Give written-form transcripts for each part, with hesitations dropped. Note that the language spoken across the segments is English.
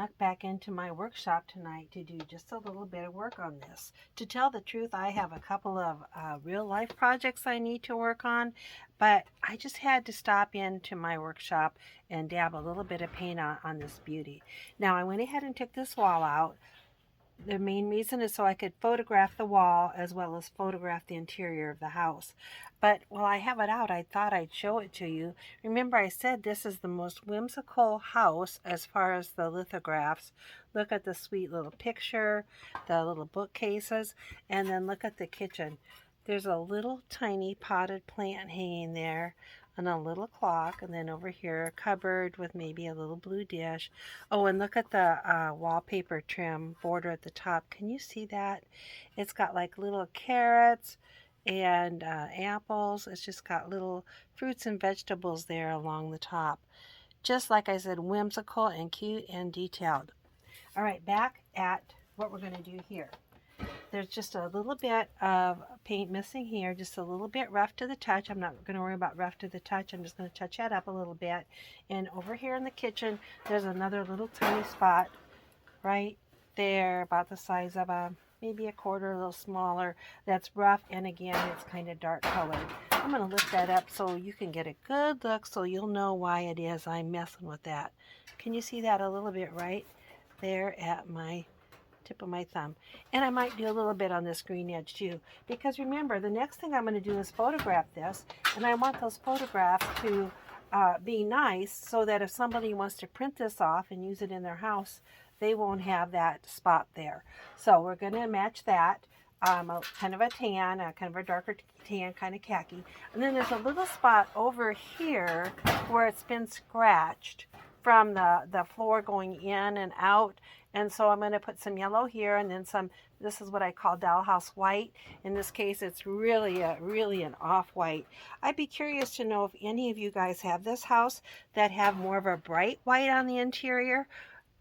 snuck back into my workshop tonight to do just a little bit of work on this. To tell the truth, I have a couple of real life projects I need to work on, but I just had to stop into my workshop and dab a little bit of paint on this beauty. Now I went ahead and took this wall out. The main reason is so I could photograph the wall as well as photograph the interior of the house. But while I have it out, I thought I'd show it to you. Remember, I said this is the most whimsical house as far as the lithographs. Look at the sweet little picture, the little bookcases, and then look at the kitchen. There's a little tiny potted plant hanging there, and a little clock, and then over here a cupboard with maybe a little blue dish. Oh, and look at the wallpaper trim border at the top. Can you see that? It's got like little carrots and apples. It's just got little fruits and vegetables there along the top. Just like I said, whimsical and cute and detailed. All right, back at what we're going to do here. There's just a little bit of paint missing here, just a little bit rough to the touch. I'm not going to worry about rough to the touch. I'm just going to touch that up a little bit. And over here in the kitchen, there's another little tiny spot right there, about the size of maybe a quarter, a little smaller. That's rough, and again, it's kind of dark colored. I'm going to lift that up so you can get a good look, so you'll know why it is I'm messing with that. Can you see that a little bit right there at my tip of my thumb? And I might do a little bit on this green edge too, because remember, the next thing I'm going to do is photograph this, and I want those photographs to be nice so that if somebody wants to print this off and use it in their house, they won't have that spot there. So we're going to match that. Kind of a tan, kind of a darker tan, kind of khaki. And then there's a little spot over here where it's been scratched from the floor going in and out. And so I'm going to put some yellow here, and then some, this is what I call dollhouse white. In this case, it's really an off-white. I'd be curious to know if any of you guys have this house that have more of a bright white on the interior.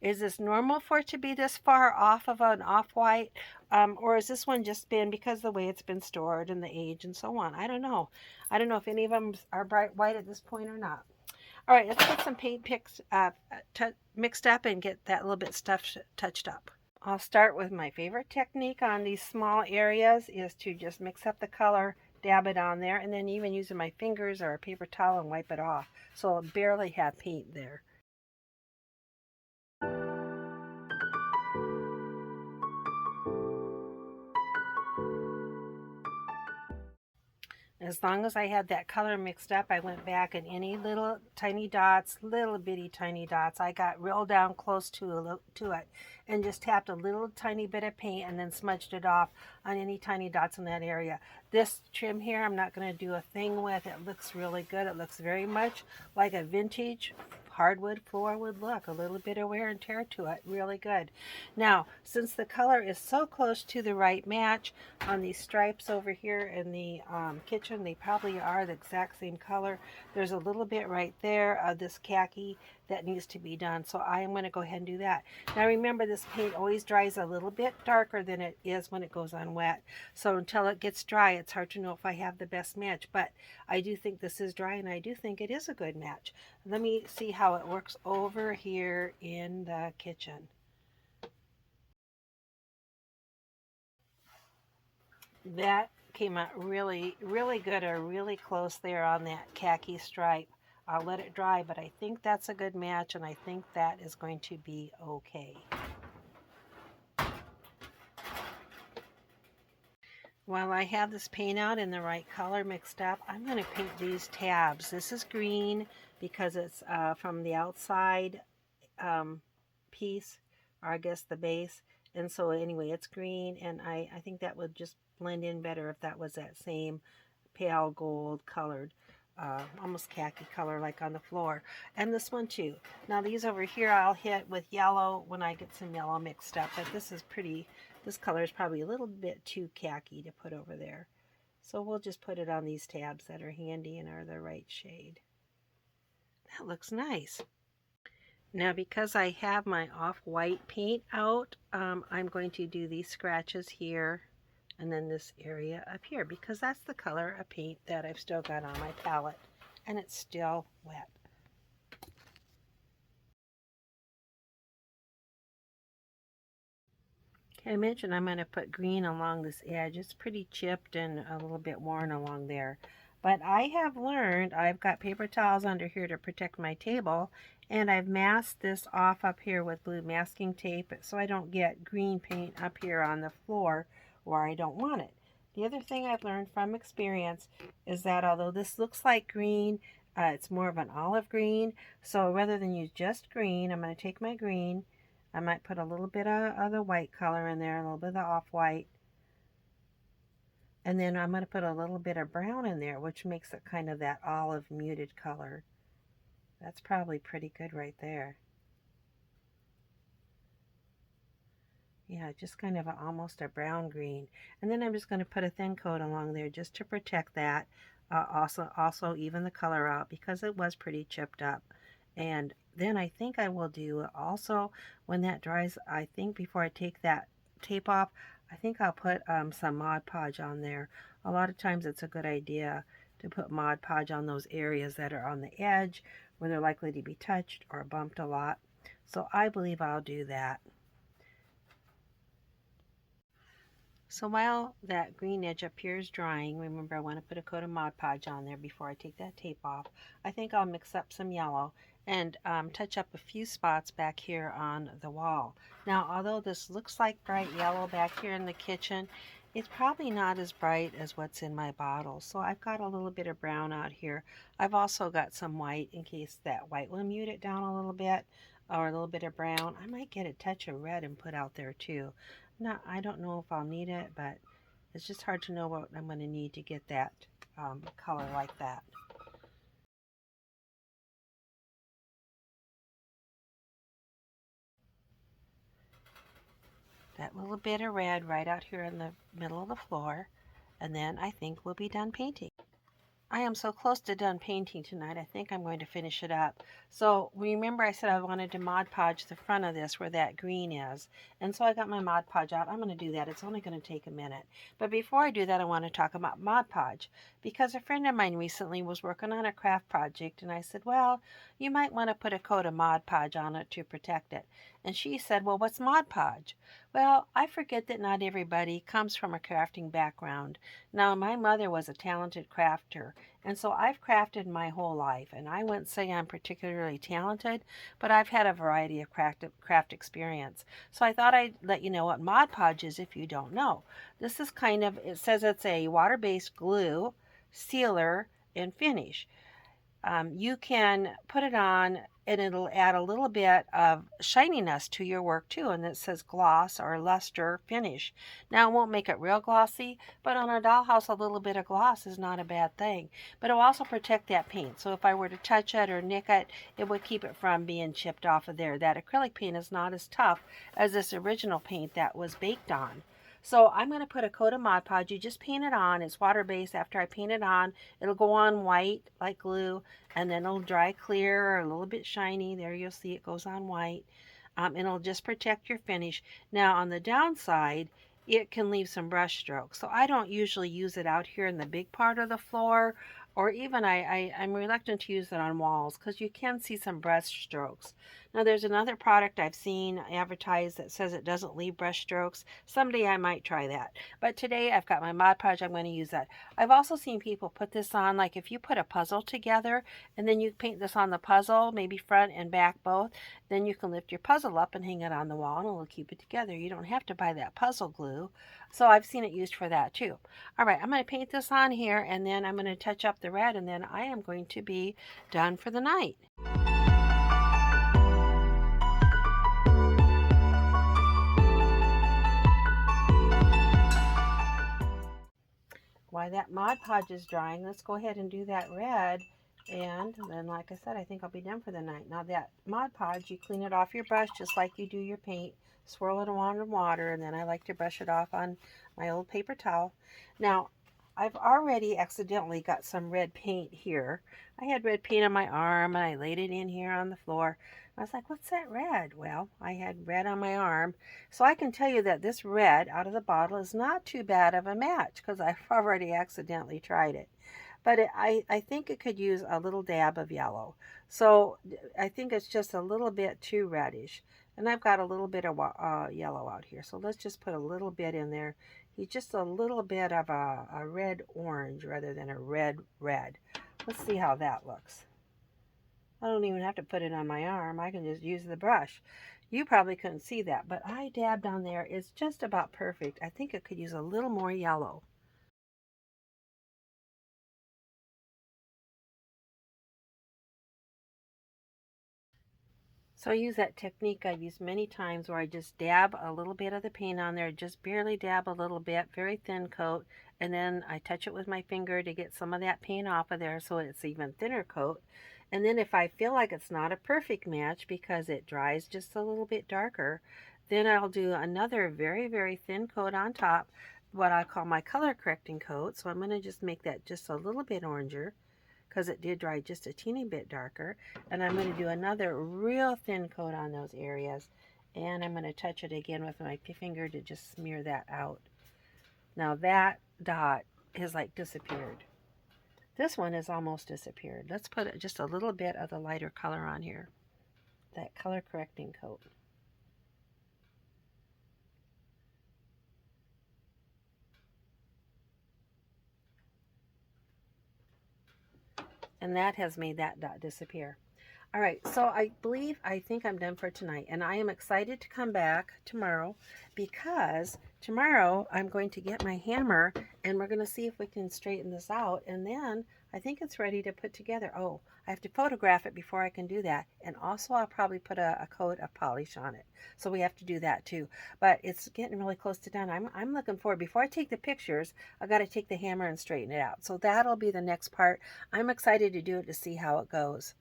Is this normal for it to be this far off of an off-white? Or is this one just been because of the way it's been stored and the age and so on? I don't know. I don't know if any of them are bright white at this point or not. All right, let's get some paint mixed up and get that little bit stuff touched up. I'll start with my favorite technique on these small areas is to just mix up the color, dab it on there, and then even using my fingers or a paper towel and wipe it off. So I'll barely have paint there. As long as I had that color mixed up, I went back and any little tiny dots, little bitty tiny dots, I got real down close to it and just tapped a little tiny bit of paint and then smudged it off on any tiny dots in that area. This trim here, I'm not going to do a thing with. It looks really good. It looks very much like a vintage hardwood floor would look. A little bit of wear and tear to it. Really good. Now, since the color is so close to the right match on these stripes over here in the kitchen, they probably are the exact same color. There's a little bit right there of this khaki that needs to be done. So I am going to go ahead and do that. Now remember, this paint always dries a little bit darker than it is when it goes on wet. So until it gets dry, it's hard to know if I have the best match. But I do think this is dry, and I do think it is a good match. Let me see how it works over here in the kitchen. That came out really, really good, or really close there on that khaki stripe. I'll let it dry, but I think that's a good match, and I think that is going to be okay. While I have this paint out in the right color mixed up, I'm going to paint these tabs. This is green because it's from the outside piece, or I guess the base. And so anyway, it's green, and I think that would just blend in better if that was that same pale gold colored, almost khaki color like on the floor. And this one too. Now these over here I'll hit with yellow when I get some yellow mixed up, but this is pretty, this color is probably a little bit too khaki to put over there. So we'll just put it on these tabs that are handy and are the right shade. That looks nice. Now because I have my off-white paint out, I'm going to do these scratches here and then this area up here, because that's the color of paint that I've still got on my palette, and it's still wet. Okay, I mentioned I'm going to put green along this edge. It's pretty chipped and a little bit worn along there. But I have learned, I've got paper towels under here to protect my table, and I've masked this off up here with blue masking tape so I don't get green paint up here on the floor where I don't want it. The other thing I've learned from experience is that although this looks like green, it's more of an olive green. So rather than use just green, I'm going to take my green. I might put a little bit of the white color in there, a little bit of the off-white. And then I'm going to put a little bit of brown in there, which makes it kind of that olive muted color. That's probably pretty good right there. Yeah, just kind of almost a brown green. And then I'm just going to put a thin coat along there just to protect that. Also even the color out because it was pretty chipped up. And then I think I will do also when that dries, I think before I take that tape off, I think I'll put some Mod Podge on there. A lot of times it's a good idea to put Mod Podge on those areas that are on the edge where they're likely to be touched or bumped a lot. So I believe I'll do that. So while that green edge up here is drying, remember I want to put a coat of Mod Podge on there before I take that tape off. I think I'll mix up some yellow and touch up a few spots back here on the wall. Now, although this looks like bright yellow back here in the kitchen, it's probably not as bright as what's in my bottle. So I've got a little bit of brown out here. I've also got some white in case that white will mute it down a little bit, or a little bit of brown. I might get a touch of red and put out there too. No, I don't know if I'll need it, but it's just hard to know what I'm going to need to get that color like that. That little bit of red right out here in the middle of the floor, and then I think we'll be done painting. I am so close to done painting tonight, I think I'm going to finish it up. So remember I said I wanted to Mod Podge the front of this where that green is. And so I got my Mod Podge out. I'm going to do that. It's only going to take a minute. But before I do that, I want to talk about Mod Podge. Because a friend of mine recently was working on a craft project and I said, well, you might want to put a coat of Mod Podge on it to protect it. And she said, well, what's Mod Podge? Well, I forget that not everybody comes from a crafting background. Now, my mother was a talented crafter, and so I've crafted my whole life, and I wouldn't say I'm particularly talented, but I've had a variety of craft experience. So I thought I'd let you know what Mod Podge is if you don't know. This is kind of, it says it's a water-based glue, sealer, and finish. You can put it on and it'll add a little bit of shininess to your work too, and it says gloss or luster finish. Now it won't make it real glossy, but on a dollhouse a little bit of gloss is not a bad thing. But it will also protect that paint, so if I were to touch it or nick it, it would keep it from being chipped off of there. That acrylic paint is not as tough as this original paint that was baked on. So I'm going to put a coat of Mod Podge. You just paint it on. It's water-based. After I paint it on, it'll go on white like glue, and then it'll dry clear or a little bit shiny. There you'll see it goes on white. And it'll just protect your finish. Now on the downside, it can leave some brush strokes. So I don't usually use it out here in the big part of the floor, or even I'm reluctant to use it on walls because you can see some brush strokes. Now there's another product I've seen advertised that says it doesn't leave brush strokes. Someday I might try that. But today I've got my Mod Podge, I'm going to use that. I've also seen people put this on, like if you put a puzzle together and then you paint this on the puzzle, maybe front and back both, then you can lift your puzzle up and hang it on the wall and it'll keep it together. You don't have to buy that puzzle glue. So I've seen it used for that too. All right, I'm going to paint this on here and then I'm going to touch up the red and then I am going to be done for the night. While that Mod Podge is drying, let's go ahead and do that red. And then, like I said, I think I'll be done for the night. Now that Mod Podge, you clean it off your brush just like you do your paint. Swirl it around in water, and then I like to brush it off on my old paper towel. Now, I've already accidentally got some red paint here. I had red paint on my arm, and I laid it in here on the floor. I was like, what's that red? Well, I had red on my arm. So I can tell you that this red out of the bottle is not too bad of a match because I've already accidentally tried it. But I think it could use a little dab of yellow. So I think it's just a little bit too reddish. And I've got a little bit of yellow out here. So let's just put a little bit in there. He's just a little bit of a red orange rather than a red red. Let's see how that looks. I don't even have to put it on my arm. I can just use the brush. You probably couldn't see that, but I dabbed on there. It's just about perfect. I think it could use a little more yellow. So I use that technique I've used many times where I just dab a little bit of the paint on there, just barely dab a little bit, very thin coat, and then I touch it with my finger to get some of that paint off of there so it's even thinner coat. And then if I feel like it's not a perfect match because it dries just a little bit darker, then I'll do another very, very thin coat on top, what I call my color correcting coat. So I'm going to just make that just a little bit oranger, because it did dry just a teeny bit darker. And I'm going to do another real thin coat on those areas. And I'm going to touch it again with my finger to just smear that out. Now that dot has like disappeared. This one has almost disappeared. Let's put just a little bit of the lighter color on here. That color correcting coat. And that has made that dot disappear. All right, so I think I'm done for tonight, and I am excited to come back tomorrow because tomorrow I'm going to get my hammer and we're going to see if we can straighten this out, and then I think it's ready to put together. Oh, I have to photograph it before I can do that, and also I'll probably put a coat of polish on it, so we have to do that too. But it's getting really close to done. I'm looking forward. Before I take the pictures, I got to take the hammer and straighten it out, so that'll be the next part. I'm excited to do it to see how it goes.